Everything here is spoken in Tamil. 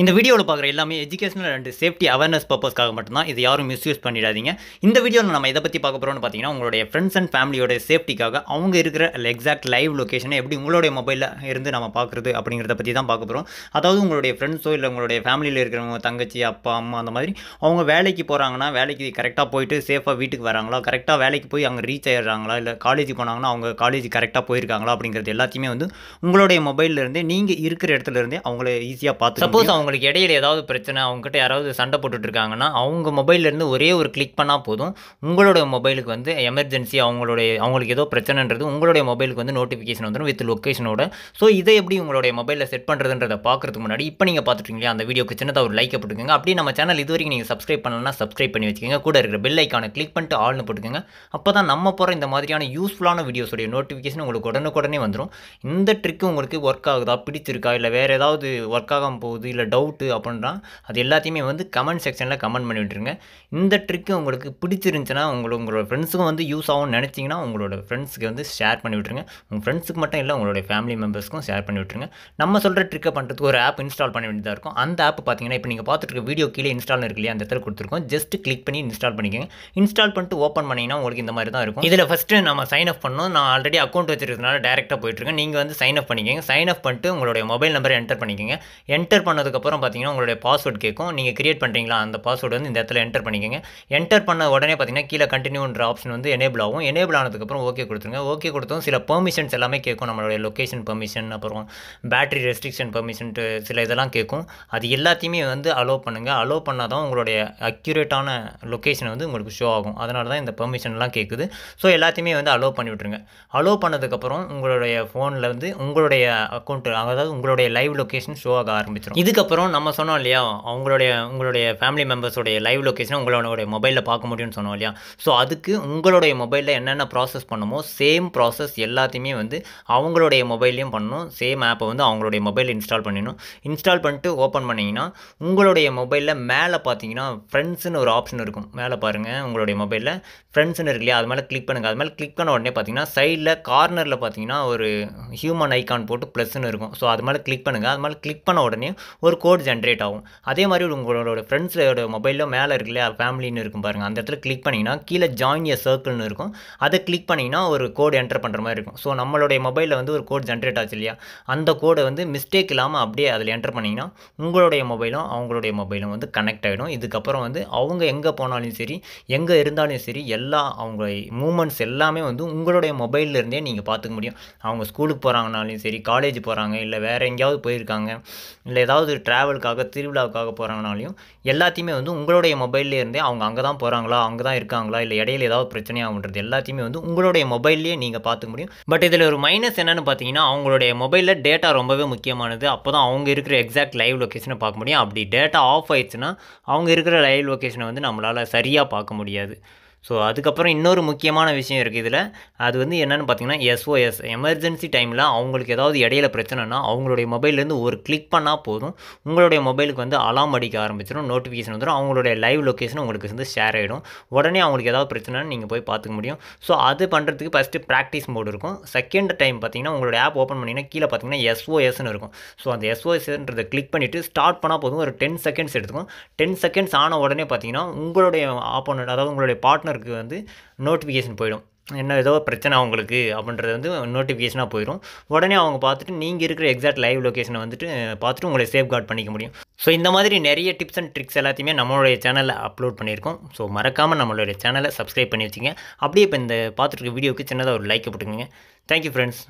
இந்த வீடியோவில் பார்க்குற எல்லாமே எஜுகேஷனல் அண்ட் சேஃப்டி அவேர்னஸ் பர்பஸ்க்காக மட்டும்தான். இது யாரும் மிஸ்யூஸ் பண்ணிடாதீங்க. இந்த வீடியோவில் நம்ம எதை பற்றி பார்க்க போகிறோம்னு பார்த்தீங்கன்னா, உங்களுடைய ஃப்ரெண்ட்ஸ் அண்ட் ஃபேமிலியோட சேஃப்டிக்காக அவங்க இருக்கிற எக்ஸாக்ட் லைவ் லொக்கேஷனை எப்படி உங்களுடைய மொபைலில் இருந்து நம்ம பார்க்குறது அப்படிங்கிறத பற்றி தான் பார்க்க போகிறோம். அதாவது உங்களுடைய ஃப்ரெண்ட்ஸோ இல்லை உங்களுடைய ஃபேமிலியில் இருக்கிறவங்க தங்கச்சி, அப்பா, அம்மா அந்த மாதிரி அவங்க வேலைக்கு போகிறாங்கன்னா, வேலைக்கு கரெக்டாக போயிட்டு சேஃபாக வீட்டுக்கு வராங்களா, கரெக்டாக வேலைக்கு போய் அங்கே ரீச் ஆகிடுறாங்களா, இல்லை காலேஜ் போனாங்கன்னா அவங்க காலேஜ் கரெக்டாக போயிருக்காங்களா அப்படிங்கிறது எல்லாத்தையுமே வந்து உங்களுடைய மொபைல்லேருந்தே நீங்கள் இருக்கிற இடத்துல இருந்தே அவங்கள ஈஸியாக பார்த்து. சப்போஸ் அவங்களுக்கு இடையில ஏதாவது பிரச்சனை, அவங்ககிட்ட யாராவது சண்டை போட்டுட்டு இருக்காங்கன்னா, அவங்க மொபைல்லேருந்து ஒரே ஒரு கிளிக் பண்ணால் போதும், உங்களுடைய மொபைலுக்கு வந்து எமர்ஜென்சி அவங்களுக்கு ஏதோ பிரச்சனைன்றது உங்களுடைய மொபைலுக்கு வந்து நோட்டிஃபிகேஷன் வந்துடும் வித் லொக்கேஷனோட. ஸோ இதை எப்படி உங்களுடைய மொபைலில் செட் பண்ணுறதுன்றதை பார்க்குறதுக்கு முன்னாடி இப்போ நீங்கள் பார்த்துட்டீங்களா அந்த வீடியோக்கு சின்னதாக ஒரு லைக் போட்டுக்கோங்க. அப்படியே நம்ம சேனல் இது வரைக்கும் நீங்கள் சப்ஸ்கிரைப் பண்ணலன்னா சப்ஸ்கிரைப் பண்ணி வச்சுக்கோங்க. கூட இருக்கிற பெல் ஐக்கானை கிளிக் பண்ணிட்டு ஆல்னு போட்டுக்கோங்க. அப்போ தான் நம்ம போகிற இந்த மாதிரியான யூஸ்ஃபுல்லான வீடியோஸோடைய நோட்டிஃபிகேஷன் உங்களுக்கு உடனுக்குடனே வந்துடும். இந்த ட்ரிக்கு உங்களுக்கு ஒர்க் ஆகுதா, பிடிச்சிருக்கா, இல்லை வேறு ஏதாவது ஒர்க் ஆகாமல் போகுது, இல்லை டவுட்டு அப்படின்னா அது எல்லாத்தையுமே வந்து கமெண்ட் செக்ஷனில் கமெண்ட் பண்ணி விட்டுருங்க. இந்த ட்ரிக்கு உங்களுக்கு பிடிச்சிருந்துச்சுன்னா உங்களோட ஃப்ரெண்ட்ஸுக்கும் வந்து யூஸ் ஆகும்னு நினச்சிங்கன்னா உங்களோட ஃப்ரெண்ட்ஸுக்கு வந்து ஷேர் பண்ணி விட்டுருங்க. உங்கள் ஃப்ரெண்ட்ஸுக்கு மட்டும் இல்லை, உங்களுடைய ஃபேமிலி மெம்பர்ஸ்க்கும் ஷேர் பண்ணி விட்டுருங்க. நம்ம சொல்கிற ட்ரிக்கை பண்ணுறதுக்கு ஒரு ஆப் இன்ஸ்டால் பண்ண வேண்டியதாக இருக்கும். அந்த ஆப் பார்த்தீங்கன்னா இப்போ நீங்கள் பார்த்துட்டு இருக்க வீடியோ கீழே இன்ஸ்டால் இருக்கு இல்லையா, அந்த இடத்துல கொடுத்துருக்கோம். ஜஸ்ட் கிளிக் பண்ணி இன்ஸ்டால் பண்ணிக்கோங்க. இன்ஸ்டால் பண்ணிட்டு ஓப்பன் பண்ணிங்கன்னா உங்களுக்கு இந்த மாதிரி தான் இருக்கும். இதில் ஃபஸ்ட்டு நம்ம சைன் அப் பண்ணணும். நான் ஆல்ரெடி அக்கௌண்ட் வச்சிருக்கிறதுனால டேரெக்டாக போயிட்டுருக்கேன். நீங்கள் வந்து சைன் அப் பண்ணிக்கோங்க. சைன் அப் பண்ணிட்டு உங்களுடைய மொபைல் நம்பரை என்டர் பண்ணிக்கோங்க. என்டர் பண்ணதுக்கப்புறம் பார்த்தீங்கன்னா உங்களுடைய பாஸ்வேர்ட் கேட்கும். நீங்கள் கிரியேட் பண்ணுறீங்களா அந்த பாஸ்வேர்டு வந்து இந்த இடத்துல என்டர் பண்ணிக்கோங்க. என்டர் பண்ண உடனே பார்த்தீங்கன்னா கீழே கண்டினியூன்ற ஆப்ஷன் வந்து எனேபிள் ஆகும். எனேபிள் ஆனதுக்கப்புறம் ஓகே கொடுத்துருங்க. ஓகே கொடுத்தோம் சில பெர்மிஷன்ஸ் எல்லாமே கேட்கும். நம்மளுடைய லொக்கேஷன் பெர்மிஷன், அப்புறம் பேட்டரி ரெஸ்ட்ரிக்ஷன் பெர்மிஷன்ட்டு சில இதெல்லாம் கேட்கும். அது எல்லாத்தையுமே வந்து அலோவ் பண்ணுங்கள். அலோவ் பண்ணால் தான் உங்களுடைய அக்யூரேட்டான லொக்கேஷன் வந்து உங்களுக்கு ஷோ ஆகும். அதனால தான் இந்த பெர்மிஷன்லாம் கேட்குது. ஸோ எல்லாத்தையுமே வந்து அலோவ் பண்ணி விட்டுருங்க. அலோவ் பண்ணதுக்கப்புறம் உங்களுடைய ஃபோனில் வந்து உங்களுடைய அக்கௌண்ட், அதாவது உங்களுடைய லைவ் லொக்கேஷன் ஷோ ஆக ஆரம்பிச்சிடும். இதுக்கப்புறம் நம்ம சொன்னோம் இல்லையா, உங்களுடைய ஃபேமிலி மெம்பர்ஸோடைய லைவ் லொக்கேஷனை உங்களுடைய மொபைலில் பார்க்க முடியும்னு சொன்னோம் இல்லையா. ஸோ அதுக்கு உங்களுடைய மொபைலில் என்னென்ன ப்ராசஸ் பண்ணுமோ சேம் ப்ராசஸ் எல்லாத்தையுமே வந்து அவங்களுடைய மொபைல்லையும் பண்ணணும். சேம் ஆப்பை வந்து அவங்களுடைய மொபைலில் இன்ஸ்டால் பண்ணிடணும். இன்ஸ்டால் பண்ணிட்டு ஓப்பன் பண்ணிங்கன்னா உங்களுடைய மொபைலில் மேலே பார்த்தீங்கன்னா ஃப்ரெண்ட்ஸ்னு ஒரு ஆப்ஷன் இருக்கும். மேலே பாருங்கள், உங்களுடைய மொபைலில் ஃப்ரெண்ட்ஸ்னு இருக்கு இல்லையா, அது மேலே கிளிக் பண்ணுங்கள். அது மேலே கிளிக் பண்ண உடனே பார்த்தீங்கன்னா சைடில் கார்னரில் பார்த்தீங்கன்னா ஒரு ஹியூமன் ஐக்கான் போட்டு ப்ளஸ்ன்னு இருக்கும். ஸோ அது மேலே கிளிக் பண்ணுங்கள். அது மேலே கிளிக் பண்ண உடனே ஒரு கோட் ஜென்ரேட் ஆகும். அதே மாதிரி உங்களோட ஃப்ரெண்ட்ஸோட மொபைலில் மேலே இருக்கு இல்லையா, ஃபேமிலின்னு இருக்கும் பாருங்கள், அந்த இடத்துல கிளிக் பண்ணிங்கன்னா கீழே ஜாயின் எ சர்க்கிள்னு இருக்கும். அதை கிளிக் பண்ணிங்கன்னா ஒரு கோடு என்டர் பண்ணுற மாதிரி இருக்கும். ஸோ நம்மளுடைய மொபைலில் வந்து ஒரு கோட் ஜென்ரேட் ஆச்சு இல்லையா, அந்த கோடை வந்து மிஸ்டேக் இல்லாமல் அப்படியே அதில் என்டர் பண்ணிங்கன்னா உங்களுடைய மொபைலும் அவங்களுடைய மொபைலும் வந்து கனெக்ட் ஆகிடும். இதுக்கப்புறம் வந்து அவங்க எங்கே போனாலும் சரி, எங்கே இருந்தாலும் சரி, அவங்க மூமெண்ட்ஸ் எல்லாமே வந்து உங்களுடைய மொபைலில் இருந்தே நீங்கள் பார்த்துக்க முடியும். அவங்க ஸ்கூலுக்கு போகிறாங்கனாலும் சரி, காலேஜ் போகிறாங்க, இல்லை வேறு எங்கேயாவது போயிருக்காங்க, இல்லை ஏதாவது ட்ராவலுக்காக திருவிழாவுக்காக போகிறாங்கனாலையும் எல்லாத்தையுமே வந்து உங்களுடைய மொபைல்லே இருந்தே அவங்க அங்கே தான் போகிறாங்களா, அங்கே தான் இருக்காங்களா, இல்லை இடையில ஏதாவது பிரச்சனையாகுன்றது எல்லாத்தையுமே வந்து உங்களுடைய மொபைல்லேயே நீங்கள் பார்த்துக்க முடியும். பட் இதில் ஒரு மைனஸ் என்னென்னு பார்த்தீங்கன்னா, அவங்களுடைய மொபைலில் டேட்டா ரொம்பவே முக்கியமானது. அப்போ தான் அவங்க இருக்கிற எக்ஸாக்ட் லைவ் லொக்கேஷனை பார்க்க முடியும். அப்படி டேட்டா ஆஃப் ஆயிடுச்சுன்னா அவங்க இருக்கிற லைவ் லொக்கேஷனை வந்து நம்மளால் சரியாக பார்க்க முடியாது. ஸோ அதுக்கப்புறம் இன்னொரு முக்கியமான விஷயம் இருக்குது இதில். அது வந்து என்னென்னு பார்த்தீங்கன்னா SOS, எமர்ஜென்சி டைமில் அவங்களுக்கு ஏதாவது இடையில பிரச்சனைனா அவங்களுடைய மொபைல்லேருந்து ஒரு கிளிக் பண்ணால் போதும், உங்களுடைய மொபைலுக்கு வந்து அலாம் அடிக்க ஆரம்பிச்சிடும், நோட்டிஃபிகேஷன் வந்துடும், அவங்களுடைய லைவ் லொக்கேஷன் உங்களுக்கு வந்து ஷேர் ஆகிடும். உடனே அவங்களுக்கு ஏதாவது பிரச்சனைன்னு நீங்கள் போய் பார்த்துக்க முடியும். ஸோ அது பண்ணுறதுக்கு ஃபஸ்ட்டு ப்ராக்டிஸ் மோடு இருக்கும். செகண்ட் டைம் பார்த்தீங்கன்னா உங்களுடைய ஆப் ஓப்பன் பண்ணிங்கன்னா கீழே பார்த்தீங்கன்னா SOSன்னு இருக்கும். ஸோ அந்த SOSன்றதை கிளிக் பண்ணிவிட்டு ஸ்டார்ட் பண்ணால் போதும், ஒரு 10 செகண்ட்ஸ் எடுத்துக்கும். 10 செகண்ட்ஸ் ஆன உடனே பார்த்தீங்கன்னா உங்களுடைய ஆப்போனட், அதாவது உங்களுடைய பார்ட்னர் வந்து நோட்டிஃபிகேஷன் போயிடும். என்ன ஏதோ பிரச்சனை அவங்களுக்கு அப்படின்றது வந்து நோட்டிஃபிகேஷனாக போயிடும். உடனே அவங்க பார்த்துட்டு நீங்கள் இருக்கிற எக்ஸாக்ட் லைவ் லொக்கேஷனை வந்துட்டு பார்த்துட்டு உங்களை சேஃப்கார்ட் பண்ணிக்க முடியும். ஸோ இந்த மாதிரி நிறைய டிப்ஸ் அண்ட் ட்ரிக்ஸ் எல்லாத்தையுமே நம்மளுடைய சேனலில் அப்லோட் பண்ணியிருக்கோம். ஸோ மறக்காமல் நம்மளுடைய சேனலை சப்ஸ்கிரைப் பண்ணி வச்சுங்க. அப்படியே இப்போ இந்த பார்த்துட்டு இருக்க வீடியோக்கு சின்னதாக ஒரு லைக் போட்டுக்கோங்க. Thank you friends.